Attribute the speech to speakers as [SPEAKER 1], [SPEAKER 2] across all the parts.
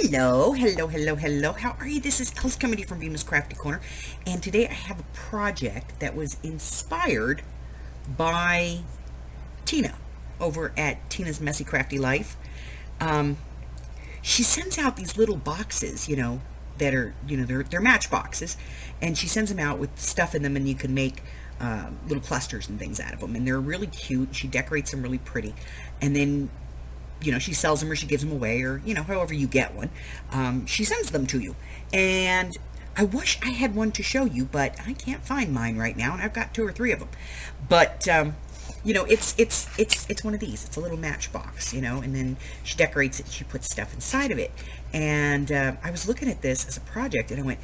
[SPEAKER 1] Hello. How are you? This is Alice coming to you from Bemis Crafty Corner. And today I have a project that was inspired by Tina over at Tina's Messy Crafty Life. She sends out these little boxes, that are, they're matchboxes. And she sends them out with stuff in them, and you can make little clusters and things out of them. And they're really cute. She decorates them really pretty. And then she sells them or she gives them away, or, however you get one. She sends them to you. And I wish I had one to show you, but I can't find mine right now. And I've got 2 or 3 of them. But, it's one of these. It's a little matchbox, and then she decorates it. She puts stuff inside of it. And I was looking at this as a project, and I went,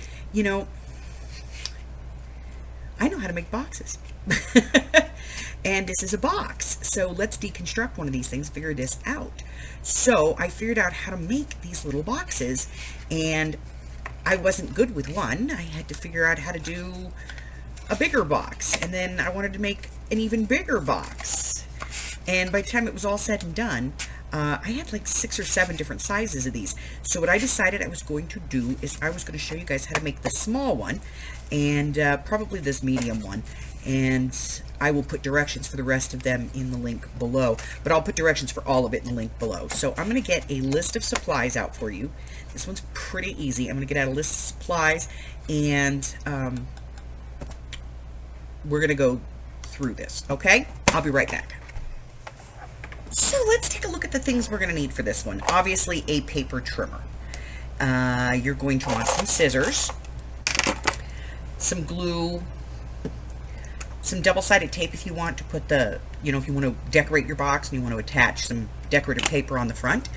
[SPEAKER 1] I know how to make boxes. And this is a box. So let's deconstruct one of these things, figure this out. So I figured out how to make these little boxes, and I wasn't good with one. I had to figure out how to do a bigger box, and then I wanted to make an even bigger box. And by the time it was all said and done, I had like 6 or 7 different sizes of these. So what I decided I was going to do is I was going to show you guys how to make the small one, and probably this medium one. And I will put directions for the rest of them in the link below. But I'll put directions for all of it in the link below. So I'm going to get a list of supplies out for you. This one's pretty easy. I'm going to get out a list of supplies, and we're going to go through this, okay? I'll be right back. So let's take a look at the things we're going to need for this one. Obviously, a paper trimmer. You're going to want some scissors, some glue, some double-sided tape if you want to put the, if you want to decorate your box and you want to attach some decorative paper on the front.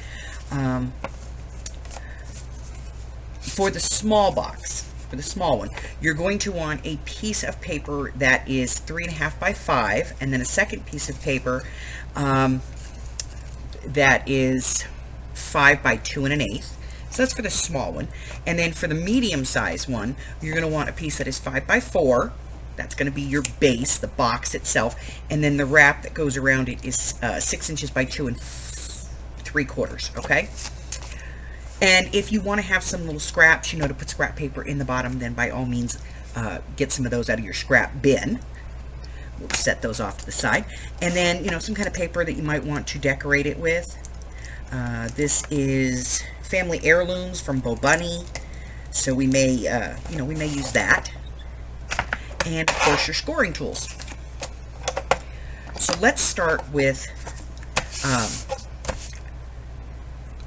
[SPEAKER 1] For the small box, for the small one, you're going to want a piece of paper that is 3.5 by 5, and then a second piece of paper that is 5 by 2 1/8. So that's for the small one. And then for the medium-sized one, you're going to want a piece that is 5 by 4. That's going to be your base, the box itself, and then the wrap that goes around it is 6 inches by 2 3/4. Okay. And if you want to have some little scraps, to put scrap paper in the bottom, then by all means, get some of those out of your scrap bin. We'll set those off to the side. And then, some kind of paper that you might want to decorate it with. This is family heirlooms from Bo Bunny. So we may, we may use that. And, of course, your scoring tools. So let's start with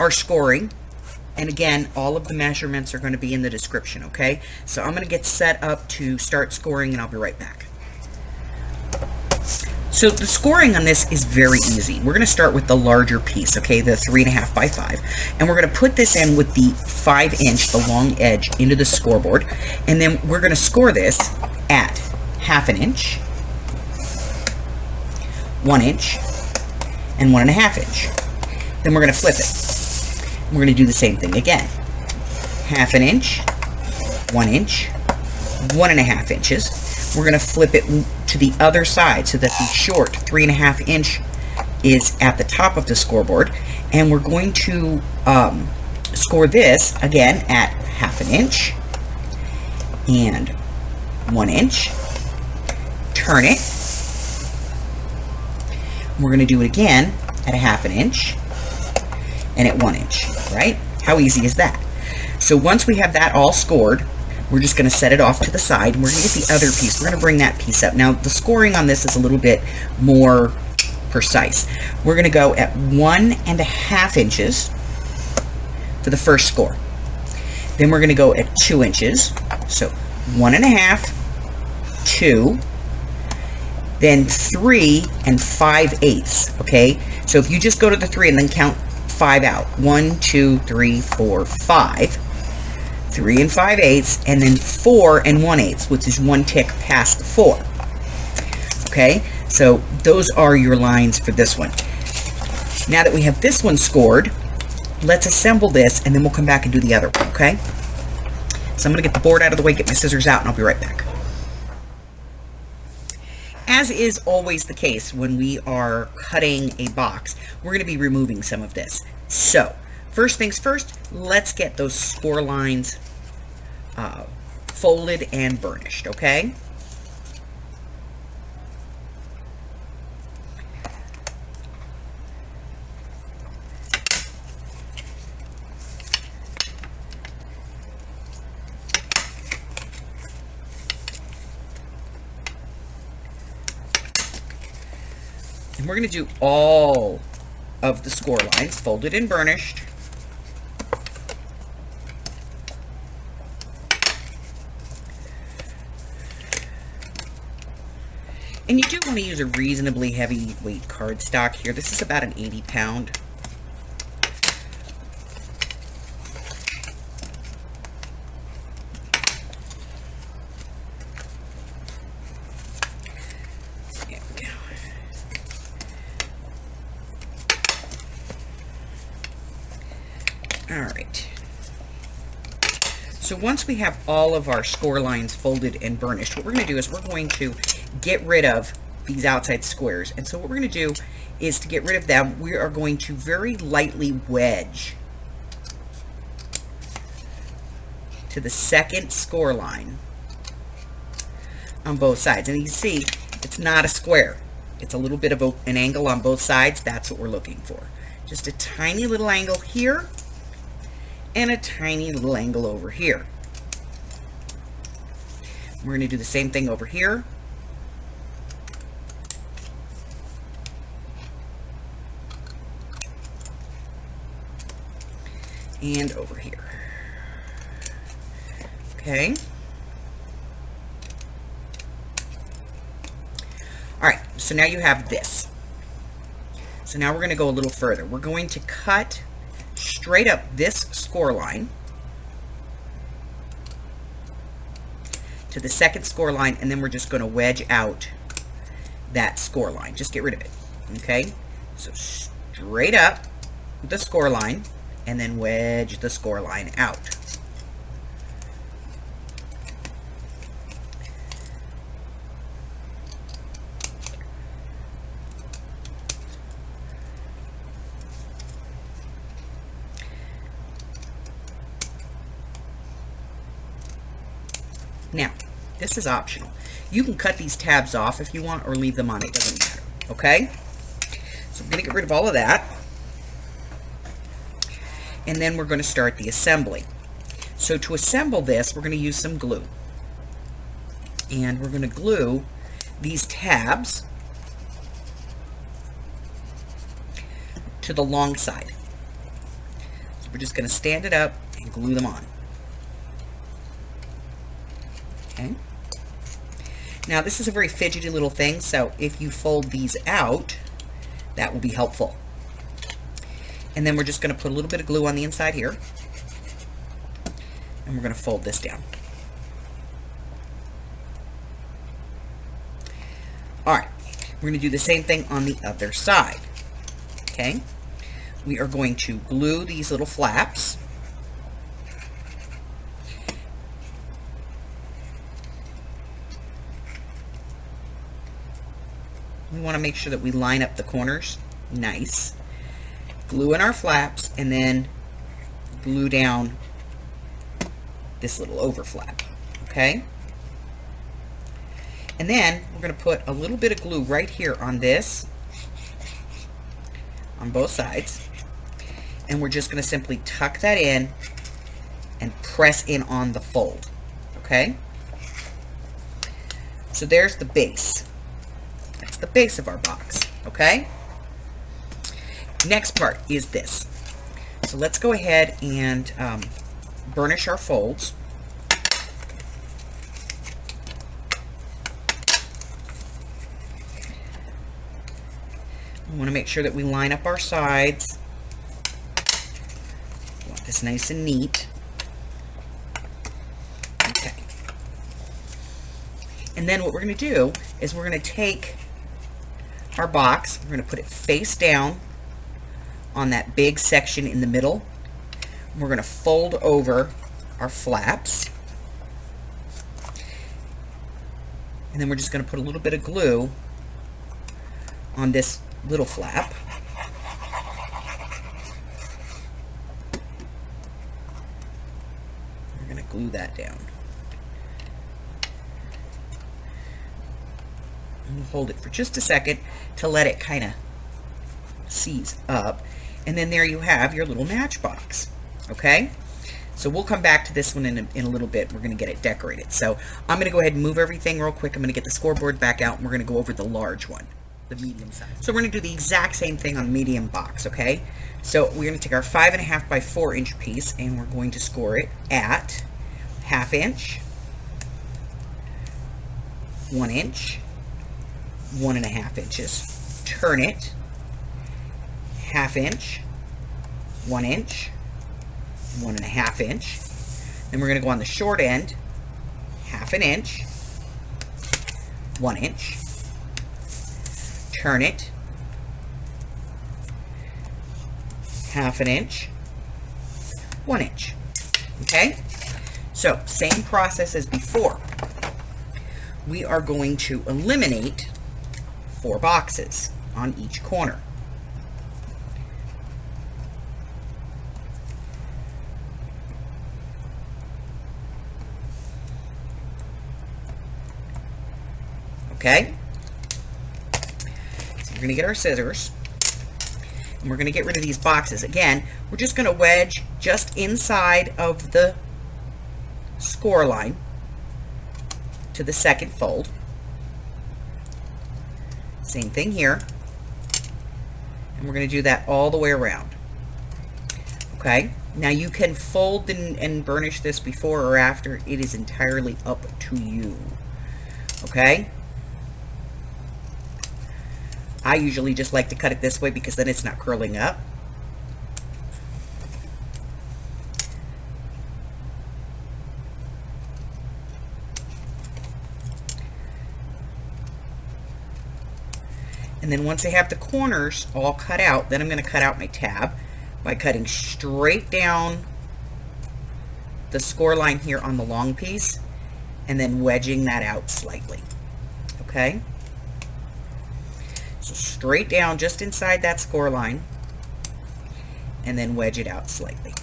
[SPEAKER 1] our scoring. And again, all of the measurements are going to be in the description, okay? So I'm going to get set up to start scoring, and I'll be right back. So the scoring on this is very easy. We're going to start with the larger piece, okay, the 3.5 by 5. And we're going to put this in with the 5-inch, the long edge, into the scoreboard. And then we're going to score this at 1/2 inch, 1 inch, and 1.5 inch. Then we're going to flip it. We're going to do the same thing again. 1/2 inch, 1 inch, 1.5 inches. We're going to flip it to the other side so that the short 3.5 inch is at the top of the scoreboard. And we're going to score this again at 1/2 inch and 1 inch. Turn it. We're going to do it again at 1/2 inch and at 1 inch, right? How easy is that? So once we have that all scored, we're just going to set it off to the side, and we're going to get the other piece. We're going to bring that piece up. Now, the scoring on this is a little bit more precise. We're going to go at 1.5 inches for the first score. Then we're going to go at 2 inches. So 1.5, 2, then 3 5/8, okay? So if you just go to the 3 and then count 5 out. 1, 2, 3, 4, 5. 3 5/8, and then 4 1/8, which is 1 tick past the 4. Okay, so those are your lines for this one. Now that we have this one scored, let's assemble this, and then we'll come back and do the other one, okay? So I'm going to get the board out of the way, get my scissors out, and I'll be right back. As is always the case when we are cutting a box, we're going to be removing some of this. So first things first, let's get those score lines folded and burnished, okay? And we're going to do all of the score lines folded and burnished. And you do want to use a reasonably heavyweight cardstock here. This is about an 80-pound. There we go. All right. So once we have all of our score lines folded and burnished, what we're going to do is we're going to get rid of these outside squares. And so what we're going to do is, to get rid of them, we are going to very lightly wedge to the second score line on both sides. And you can see it's not a square. It's a little bit of an angle on both sides. That's what we're looking for. Just a tiny little angle here and a tiny little angle over here. We're going to do the same thing over here. And over here. Okay. All right, so now you have this. So now we're going to go a little further. We're going to cut straight up this score line to the second score line, and then we're just going to wedge out that score line. Just get rid of it. Okay? So straight up the score line, and then wedge the score line out. Now, this is optional. You can cut these tabs off if you want, or leave them on. It doesn't matter. Okay? So we're going to get rid of all of that. And then we're going to start the assembly. So to assemble this, we're going to use some glue. And we're going to glue these tabs to the long side. So we're just going to stand it up and glue them on. Okay. Now this is a very fidgety little thing, so if you fold these out, that will be helpful. And then we're just going to put a little bit of glue on the inside here. And we're going to fold this down. Alright, we're going to do the same thing on the other side. Okay, we are going to glue these little flaps. We want to make sure that we line up the corners nice. Glue in our flaps, and then glue down this little overflap. Okay? And then we're going to put a little bit of glue right here on this, on both sides. And we're just going to simply tuck that in and press in on the fold. Okay? So there's the base. That's the base of our box. Okay? Next part is this. So let's go ahead and burnish our folds. We want to make sure that we line up our sides. We want this nice and neat. Okay. And then what we're going to do is we're going to take our box, we're going to put it face down on that big section in the middle. We're going to fold over our flaps. And then we're just going to put a little bit of glue on this little flap. glue that down. And hold it for just a second to let it kind of seize up. And then there you have your little matchbox. Okay? So we'll come back to this one in a little bit. We're going to get it decorated. So I'm going to go ahead and move everything real quick. I'm going to get the scoreboard back out, and we're going to go over the large one, the medium size. So we're going to do the exact same thing on the medium box, okay? So we're going to take our 5.5 by 4 inch piece, and we're going to score it at 1/2 inch, 1 inch, 1.5 inches. Turn it 1/2 inch, 1 inch, 1.5 inch. Then we're going to go on the short end, 1/2 inch, 1 inch. Turn it 1/2 inch, 1 inch. Okay? So, same process as before. We are going to eliminate 4 boxes on each corner. Okay? So we're going to get our scissors, and we're going to get rid of these boxes. Again, we're just going to wedge just inside of the score line to the second fold. Same thing here. And we're going to do that all the way around. Okay? Now you can fold and burnish this before or after. It is entirely up to you. Okay? I usually just like to cut it this way because then it's not curling up. And then once I have the corners all cut out, then I'm going to cut out my tab by cutting straight down the score line here on the long piece and then wedging that out slightly. Okay? So straight down just inside that score line and then wedge it out slightly.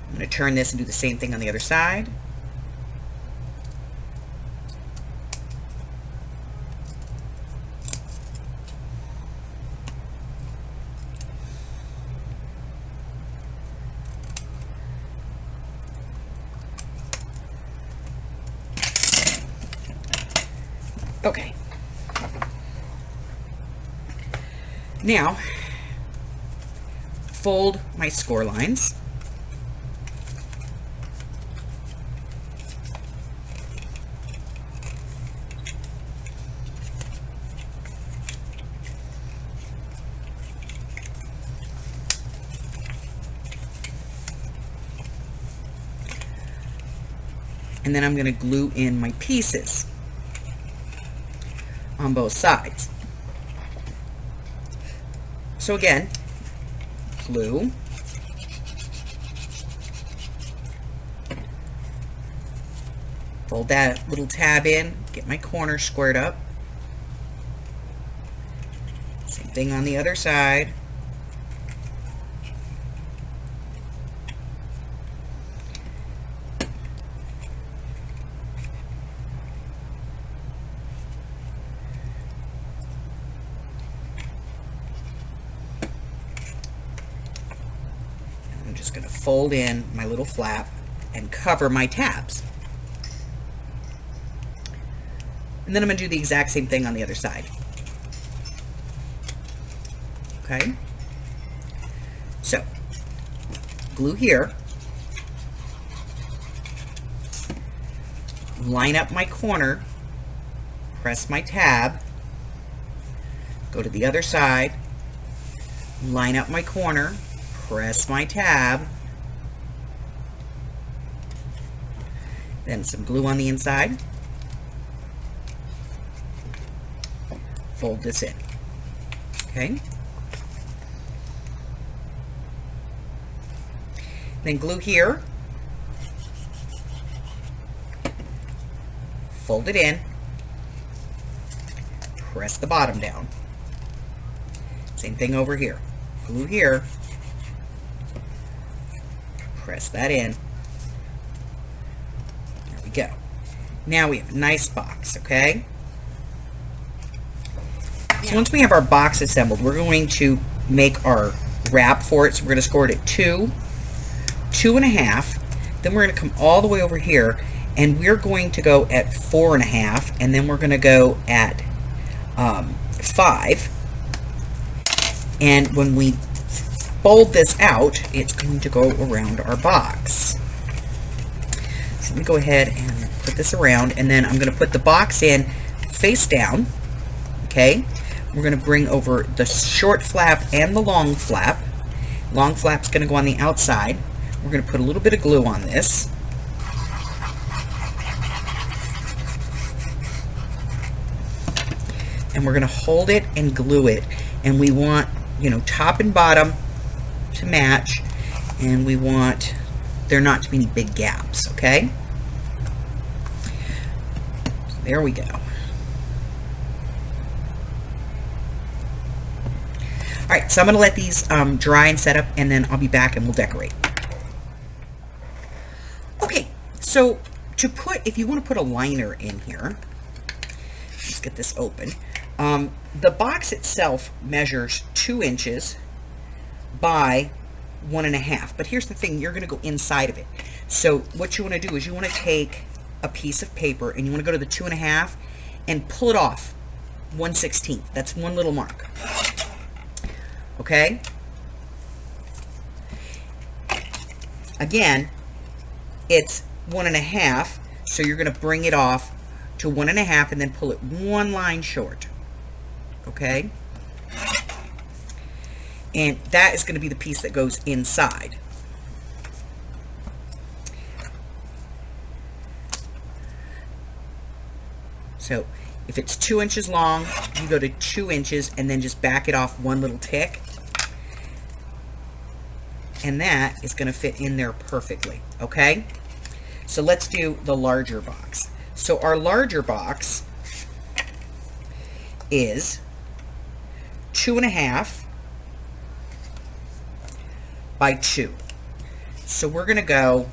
[SPEAKER 1] I'm going to turn this and do the same thing on the other side. Okay. Now, fold my score lines. And then I'm going to glue in my pieces on both sides. So again, glue, fold that little tab in, get my corner squared up. Same thing on the other side. Just going to fold in my little flap and cover my tabs. And then I'm going to do the exact same thing on the other side. Okay? So, glue here. Line up my corner. Press my tab. Go to the other side. Line up my corner. Press my tab, then some glue on the inside, fold this in, okay, then glue here, fold it in, press the bottom down, same thing over here, glue here, press that in, go. Now we have a nice box, okay? So once we have our box assembled, we're going to make our wrap for it. So we're going to score it at 2, 2.5. Then we're going to come all the way over here, and we're going to go at 4.5, and then we're going to go at 5. And when we fold this out, it's going to go around our box. So let me go ahead and put this around, and then I'm going to put the box in face down. Okay, we're going to bring over the short flap and the long flap. Long flap's going to go on the outside. We're going to put a little bit of glue on this. And we're going to hold it and glue it. And we want, you know, top and bottom to match. And we want there not to be any big gaps, okay? So there we go. Alright, so I'm going to let these dry and set up, and then I'll be back and we'll decorate. Okay, so to put, if you want to put a liner in here, let's get this open. The box itself measures 2 inches by 1.5. But here's the thing, you're going to go inside of it. So what you want to do is you want to take a piece of paper and you want to go to the 2.5 and pull it off 1/16. That's one little mark. Okay? Again, it's 1.5, so you're going to bring it off to 1.5 and then pull it one line short. Okay? And that is going to be the piece that goes inside. So if it's 2 inches long, you go to 2 inches and then just back it off one little tick. And that is going to fit in there perfectly. Okay? So let's do the larger box. So our larger box is 2.5 by 2. So we're going to go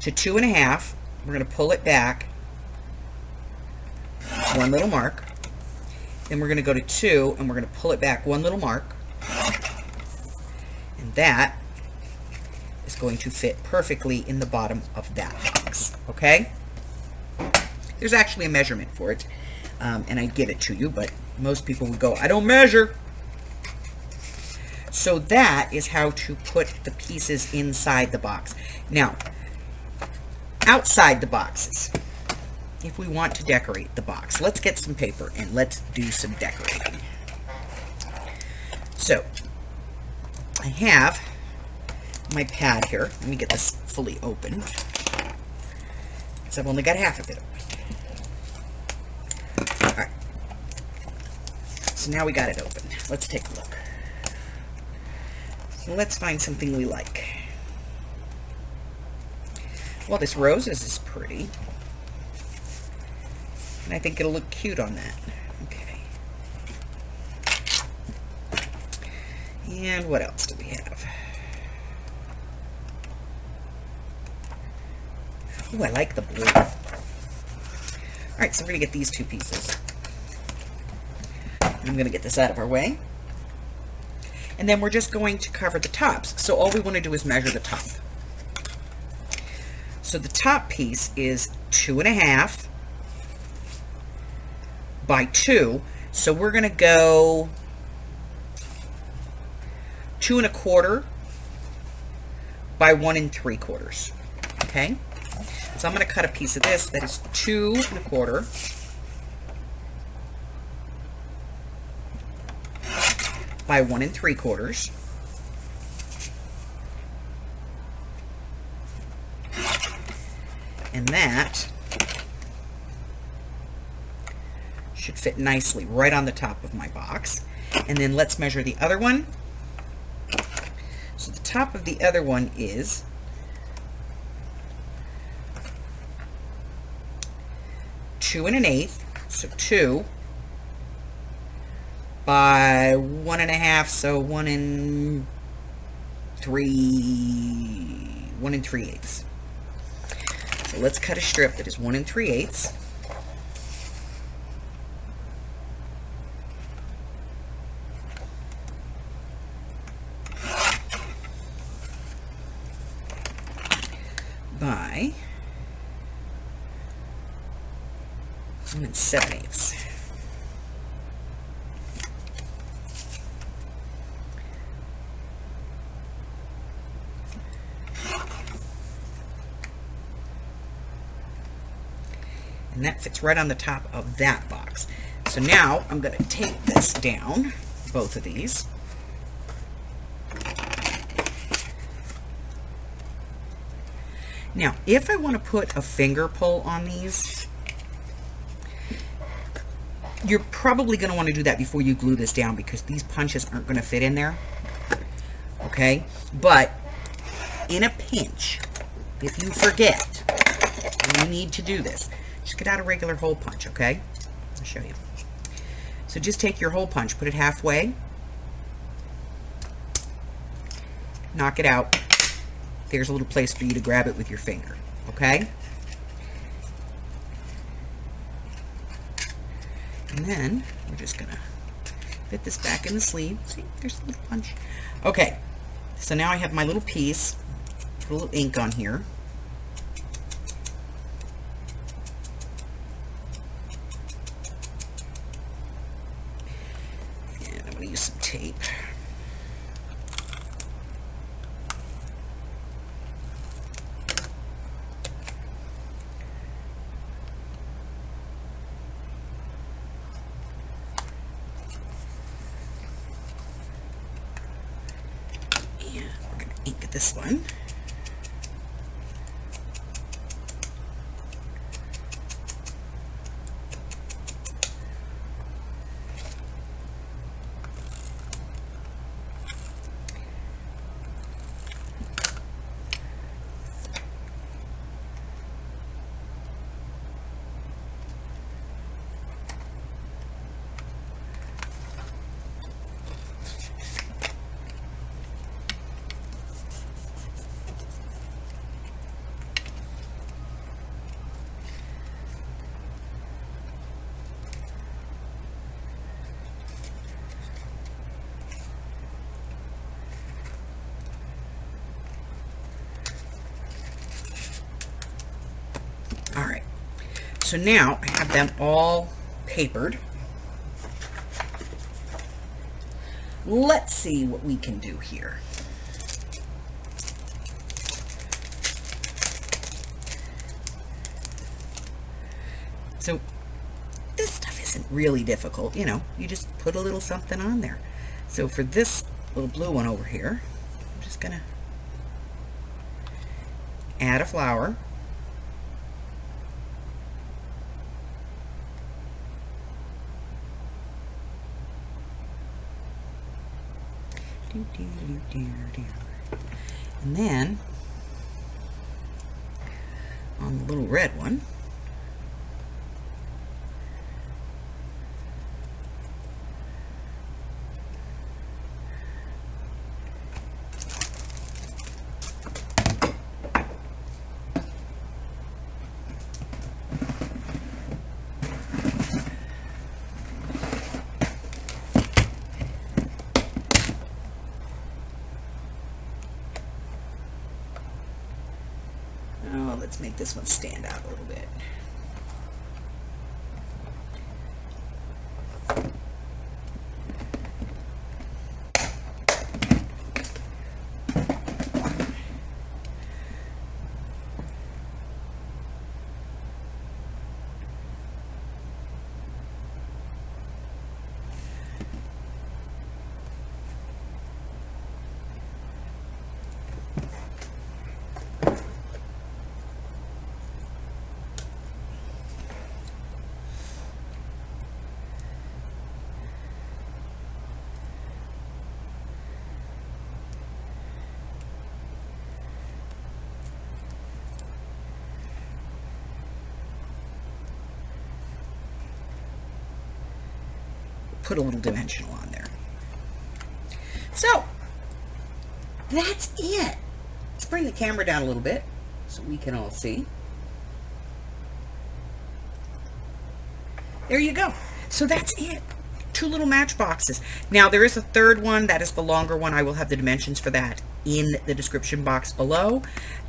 [SPEAKER 1] to 2.5. We're going to pull it back one little mark. Then we're going to go to 2 and we're going to pull it back one little mark. And that is going to fit perfectly in the bottom of that box. Okay? There's actually a measurement for it. And I'd give it to you, but most people would go, I don't measure. So that is how to put the pieces inside the box. Now, outside the boxes, if we want to decorate the box, let's get some paper and let's do some decorating. So, I have my pad here. Let me get this fully open, because I've only got half of it open. Alright. So now we got it open. Let's take a look. So let's find something we like. Well, this roses is pretty. And I think it'll look cute on that. Okay. And what else do we have? Ooh, I like the blue. Alright, so we're going to get these two pieces. I'm going to get this out of our way. And then we're just going to cover the tops. So all we want to do is measure the top. So the top piece is 2.5 by 2. So we're going to go 2 1/4 by 1 3/4. Okay? So I'm going to cut a piece of this that is 2 1/4 by 1 3/4. And that should fit nicely right on the top of my box. And then let's measure the other one. So the top of the other one is 2 1/8, so 2 by 1 1/2, so 1 3/8. So let's cut a strip that is 1 3/8. By 1 7/8. And that fits right on the top of that box. So now I'm going to tape this down, both of these. Now, if I want to put a finger pull on these, you're probably going to want to do that before you glue this down, because these punches aren't going to fit in there. Okay? But in a pinch, if you forget, and you need to do this, just get out a regular hole punch, okay? I'll show you. So just take your hole punch, put it halfway, knock it out. There's a little place for you to grab it with your finger, okay? And then we're just gonna fit this back in the sleeve. See, there's a little punch. Okay, so now I have my little piece. Put a little ink on here. And I'm gonna use some tape. At this one. Alright, so now I have them all papered. Let's see what we can do here. So this stuff isn't really difficult, you know, you just put a little something on there. So for this little blue one over here, I'm just gonna add a flower. And then on the little red one, let's make this one stand out a little bit. Put a little dimensional on there. So that's it. Let's bring the camera down a little bit so we can all see. There you go. So that's it. 2 little matchboxes. Now there is a third one. That is the longer one. I will have the dimensions for that in the description box below,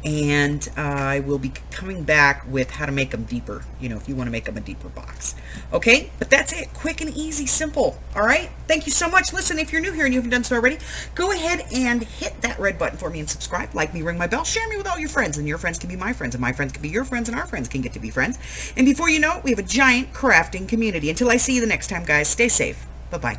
[SPEAKER 1] and I will be coming back with how to make them deeper, if you want to make them a deeper box. Okay, but that's it. Quick and easy, simple. All right, thank you so much. Listen, if you're new here and you haven't done so already, go ahead and hit that red button for me and subscribe, like me, ring my bell, share me with all your friends, and your friends can be my friends, and my friends can be your friends, and our friends can get to be friends. And before you know it, we have a giant crafting community. Until I see you the next time, guys, stay safe. Bye-bye.